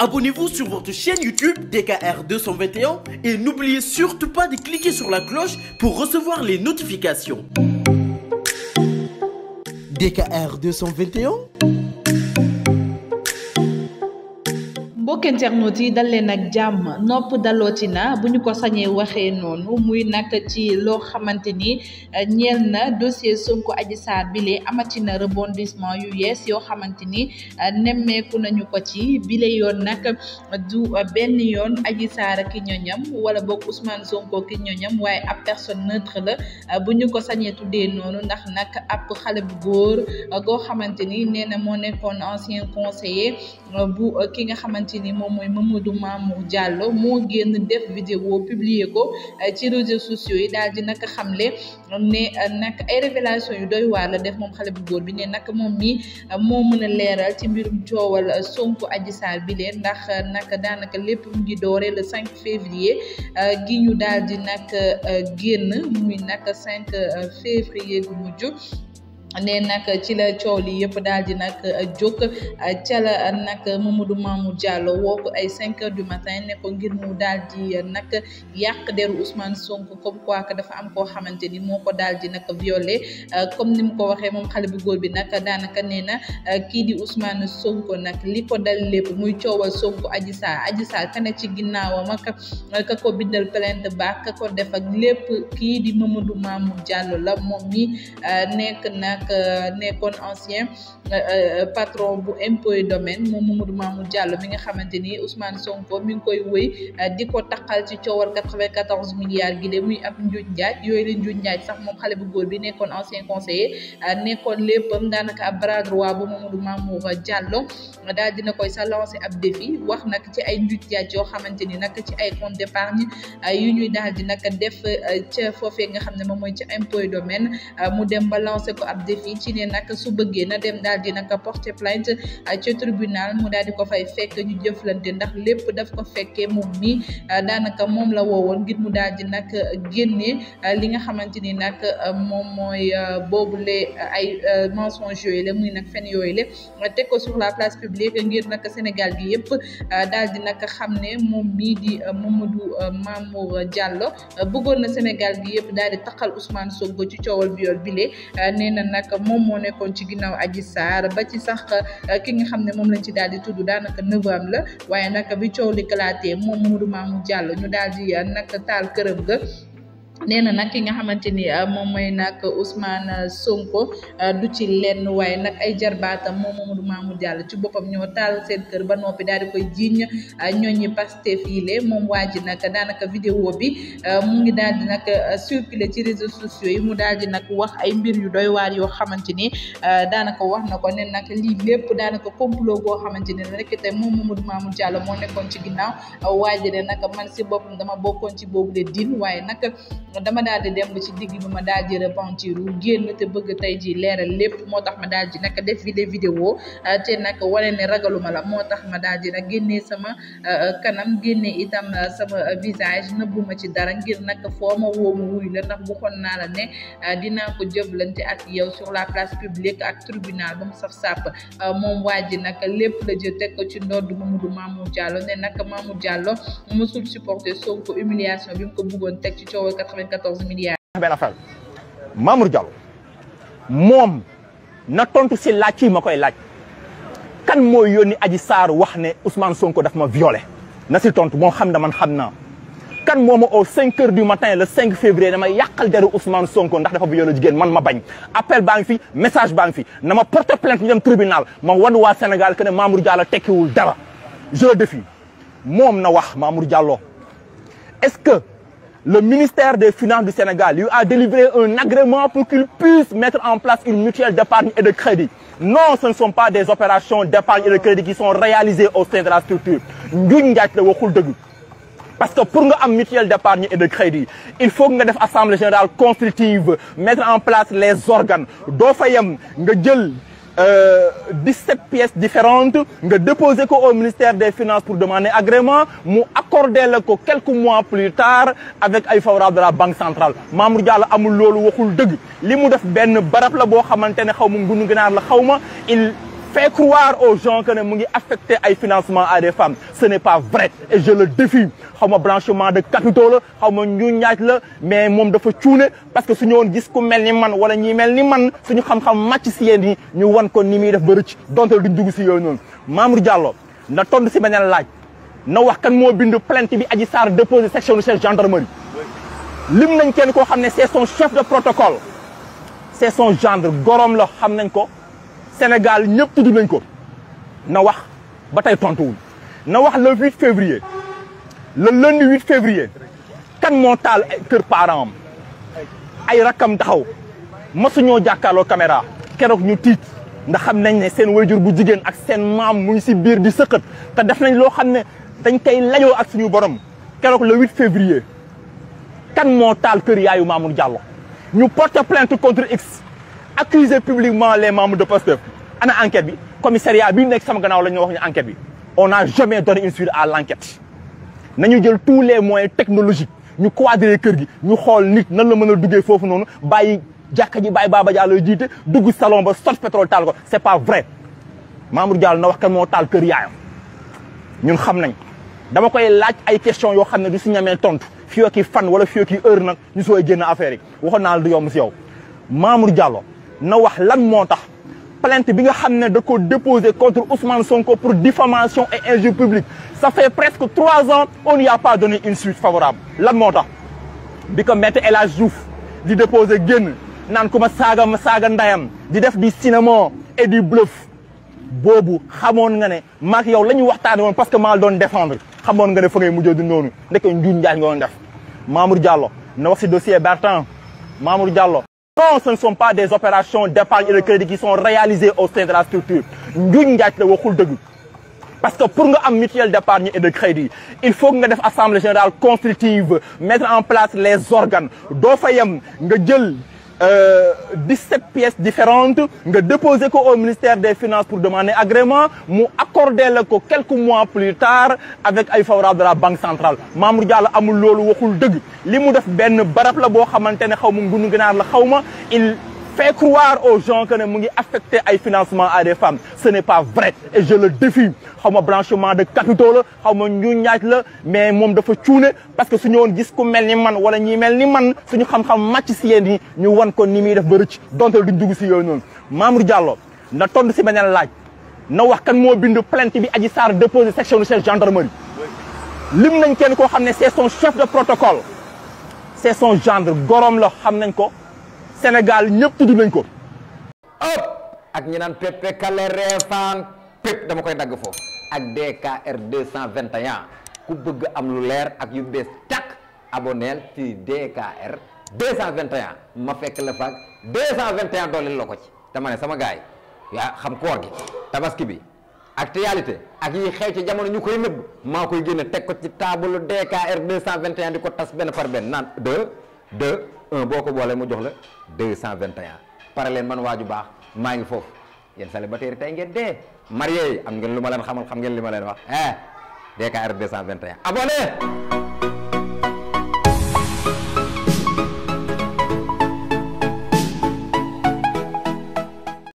Abonnez-vous sur votre chaîne YouTube DKR 221 et n'oubliez surtout pas de cliquer sur la cloche pour recevoir les notifications. DKR 221. mbokk internautes yi dal leen ak jàmm nopp dalooti na bu ñu ko sañee waxee noonu muy nag ci loo xamante ni ñeel na dossier Sonko Adji Sarr bile amatina rebondissement yu yees yoo xamante ni nemmeeku nañu ko ci bile yoon nag du benn yoon Adji Sarr ki ñoñam wala boog Ousmane Sonko ki ñoñam waaye ab personne neutre la bu ñu ko sañee tuddee noonu ndax nag ab xale bu góor goo xamante ni nee na moo nekkoon ancien conseiller bu ki nga xamante ni moom mooy Mamadou Mamour Diallo moo génn def vidéo publier ko ci réseaux sociaux yi daal di nag xamle ne nag ay révélation yu doy waar la def moom xale bu góor bi ne nag moom mi moo mën a leeral ci mbirum coowal Sonko Adji Sarr bi leen ndax nag daanaka lépp mu ngi doore le 5 février gi ñu daal di nag génn muy nag 5 février gu mujj ne nag ci la coow li yëpp daal di nag jóg ca la nag Mamadou Mamour Diallo woo ko ay 5 heures du matin ne ko ngir mu daal di nag yàq deru Ousmane Sonko comme quoi que dafa am koo xamante ni moo ko daal di nag violé comme ni mu ko waxee moom xale bu góor bi nag daanaka nee na kii di Ousmane Sonko nag li ko dal lépp muy coowal Sonko Adji Sarr ka ne ci ginnaawam ak ka ko bindal plainte ba ka ko def ak lépp kii di Mamadou Mamour Diallo la moom mi nekk nag nekkoon ancien patron bu impôt et domaine moom Mamadou Mamour Diallo mi nga xamante ni Ousmane Sonko mi ngi koy wëy di ko taqal ci coowal 94 milliards gi de muy ab njuuj njaaj yooyu la njuuj njaaj sax moom xale bu góor bi nekkoon ancien conseiller nekkoon léppam daanaka ab bras droit bu Mamadou Mamour Diallo daal dina koy sa lancé ab défi wax nag ci ay njuuj njaaj yoo xamante ni nag ci ay compte d'épargne yu ñuy daal di nag def ca foofee nga xam ne moom mooy ca impôt et domaine mu dem ba lancé ko ab défi ci ne nag su bëggee na dem daal di nag porter plainte ci tribunal mu daal di ko fay fekk ñu jëflante ndax lépp daf ko fekkee moom mi daanaka moom la woowoon ngir mu daal di nag génnee li nga xamante ni nag moom mooy boobule ay mensonges yooyu la muy nag fen yooyu la teg ko sur la place publique ngir nag Sénégal gi yëpp daal di nag xam ne moom mii di Mamadou Mamour Diallo bëggoon na Sénégal gi yëpp daal di taqal Ousmane Sonko ci coowal viol bile nee na nag moom moo nekkoon ci ginnaaw Adji Sarr ba ci sax ki nga xam ne moom lañ ci daal di tudd daanaka neveu la waaye nag bi coow li kalaatee moom Mamadou Mamour Diallo ñu daal di nag taal këram ga nee na nag ki nga xamante ni moom mooy nag Ousmane Sonko du ci lenn waaye nag ay jarbaatam moom Mamadou Mamour Diallo ci boppam ñoo taal seen kër ba noppi daal di koy jiiñ ñooñi Pastef yi le moom waa ji nag daanaka vidéo bi mu ngi daal di nag circuler ci réseaux sociaux yi mu daal di nag wax ay mbir yu doy waar yoo xamante ni daanaka wax na ko ne nag lii lépp daanaka complot goo xamante ni rek te moom Mamadou Mamour Diallo moo nekkoon ci ginnaaw waa ji ne nag man si boppam dama bokkoon ci boobu le diin waaye nag dama daal di dem ba ci digg bi ma daal di repentir génn te bëgg tey ji leeral lépp moo tax ma daal di nag def vidéo te nag wane ne ragaluma la moo tax ma daal di nag génnee sama kanam génnee itam sama visage nëbbuma ci dara ngir nag foo ma woo ma wuy la ndax waxoon naa la ne dinaa ko jëflante ak yow sur la place publique ak tribunal ba mu saf sàpp moom waa ji nag lépp la jël teg ko ci ndodd Mamadou Mamour Diallo ne nag Mamour Diallo mësul supporter Sonko humiliation bi mu ko bëggoon teg ci coowal 14 milliards. benn affaire Mamour Diallo moom na tontu si laaj yi ma koy laaj kan mooy yónni Adji Sarr wax ne Ousmane Sonko daf ma violé na si tontu moom xam na man xam naa kan moo ma au 5 heures du matin le 5 février dama yàqal deru Ousmane Sonko ndax dafa violé jigéen man ma bañ appel baa ngi fi message baa ngi fi na ma porter plainte ñu dem tribunal ma wan waa Sénégal que ne Mamour Diallo tekkiwul dara je le défie moom na wax Mamour Diallo est-ce que le ministère des Finances du Sénégal lui a délivré un agrément pour qu'il puisse mettre en place une mutuelle d'épargne et de crédit. Non, ce ne sont pas des opérations d'épargne et de crédit qui sont réalisées au sein de la structure. Parce que pour une mutuelle d'épargne et de crédit, il faut que une assemblée générale constitutive, mettre en place les organes. D'ofayam, 17 pièces différentes, nga déposer au ministère des Finances pour demander agrément, mu accorder le ko quelques mois plus tard avec ay favorable de la Banque centrale. Mamour Diallo amul lolu waxul deug. Li mu def ben barap la bo xamantene xawma ngunu gënar la xawma il fait croire aux gens que ne mu ngi affecté ay financement à des femmes ce n'est pas vrai et je le défie xaw ma blanchiment de capitaux la xaw ma ñu ñaaj la mais moom dafa cuune parce que su ñëwoon gis ku mel ni man wala ñi mel ni man suñu xam-xam màcc si yéen yi ñu wan ko ni muy def ba rëcc donte duñ dugg si yooyu noonu Mamour Diallo na tontu si beneen laaj na wax kan moo bind plainte bi Adji Sarr déposé section de chef gendarmerie lim nañ kenn koo xam ne c'est son chef de protocole c'est son gendre gorom la xam nañ ko Sénégal ñëpp tudd nañ ko na wax ba tey tontuwul na wax le 8 février le lundi 8 février kan moo taal kër parent am ay rakkam taxaw masuñoo jàkkaarloo caméra keroog ñu tiit ndax xam nañ ne seen wayjur bu jigéen ak seen maam mu ngi si biir di sëqat te def nañ loo xam ne dañ koy lajoo ak suñu borom keroog le 8 février kan moo taal kër yaayu Mamour Diallo ñu porter plainte contre X accuser publiquement les membres de Pastef ana enquête bi commissariat bi nekk sama gannaaw la ñu wax ñu enquête bi on n'a jamais donné une suite à l'enquête nañu jël tous les moyens technologiques ñu quadriller kër gi ñu xool nit nan la mën a duggee foofu noonu bàyyi jàkka ji bàyyi Baba Diallo jiite dugg salon ba sot pétrole taal ko c'est pas vrai Mamour Diallo na wax kan moo taal kër yaayam ñun xam nañ dama koy laaj ay questions yoo xam ne du si ñamee tontu fii ak fan wala fii ak heure nag ñu sooy génn affaire yi waxoon naa la du yomb si yow Mamour Diallo na wax lan moo tax plainte bi nga xam ne da ko déposé contre Ousmane Sonko pour diffamation et injure publique ça fait presque 3 ans on n'y a pas donné une suite favorable lan moo tax bi ko Maître El Hadji Diouf di déposé génn naan ku ma saaga ndayam di def du cinéma et du bluff boobu xamoon nga ne maak yow la ñu waxtaane woon parce que maa doon défendre xamoon nga ne fa ngay mujjee du noonu ndeke njuuñ njaay nga doon def Mamour Diallo na wax si dossier Bertin Mamour Diallo non ce ne sont pas des opérations d'épargne et de crédit qui sont réalisées au sein de la structure njuuñ njaay la waxul dëgg parce que pour nga am mutuelle d'épargne et de crédit il faut nga def assemblée générale constitutive mettre en place les organes doo fa yem nga jël 17 pièces différentes nga déposer ko au ministère des finances pour demander agrément mu accorder la ko quelques mois plus tard avec ay favorable de la banque centrale Mamour Diallo amul loolu waxul dëgg li mu def benn barab la boo xamante ne xaw ma ngunu ginaar la xaw ma il fait croire aux gens que ne mu ngi affecté ay financement à des femmes ce n'est pas vrai et je le défie xaw ma blanchiment de capitaux la xaw ma ñu ñaaj la mais moom dafa cuune parce que su ñëwoon gis ku mel ni man wala ñi mel ni man suñu xam-xam màcc si yéen yi ñu wan ko ni muy def ba rëcc donte duñ dugg si yooyu noonu Mamour Diallo na tontu si beneen laaj na wax kan moo bind plainte bi Adji Sarr déposé section de chef gendarmerie lim nañ kenn koo xam ne c'est son chef de protocole c'est son gendre gorom la xam nañ ko Sénégal ñëpp tudd nañ ko. hop ak ñi naan Pepe Kale Refane Pep dama koy dagg foofu ak DKR 221 ku bëgg am lu leer ak yu bees tàkk aboneel ci DKR 221 ma fekk la faak 221 dooleel la ko ci dama ne sama gaay yaa xam koor gi tabaski bi actualité ak yi xew ci jamono ñu koy nëbb maa koy génne teg ko ci table DKR 221 di ko tas benn par benn naan 1 boo ko boolee mu jox la 221 pare leen man waaju baax maa ngi foofu yéen célibataire tey ngeen dee marié yi am ngeen lu ma leen xamal xam ngeen li ma leen wax DKR 221 abonné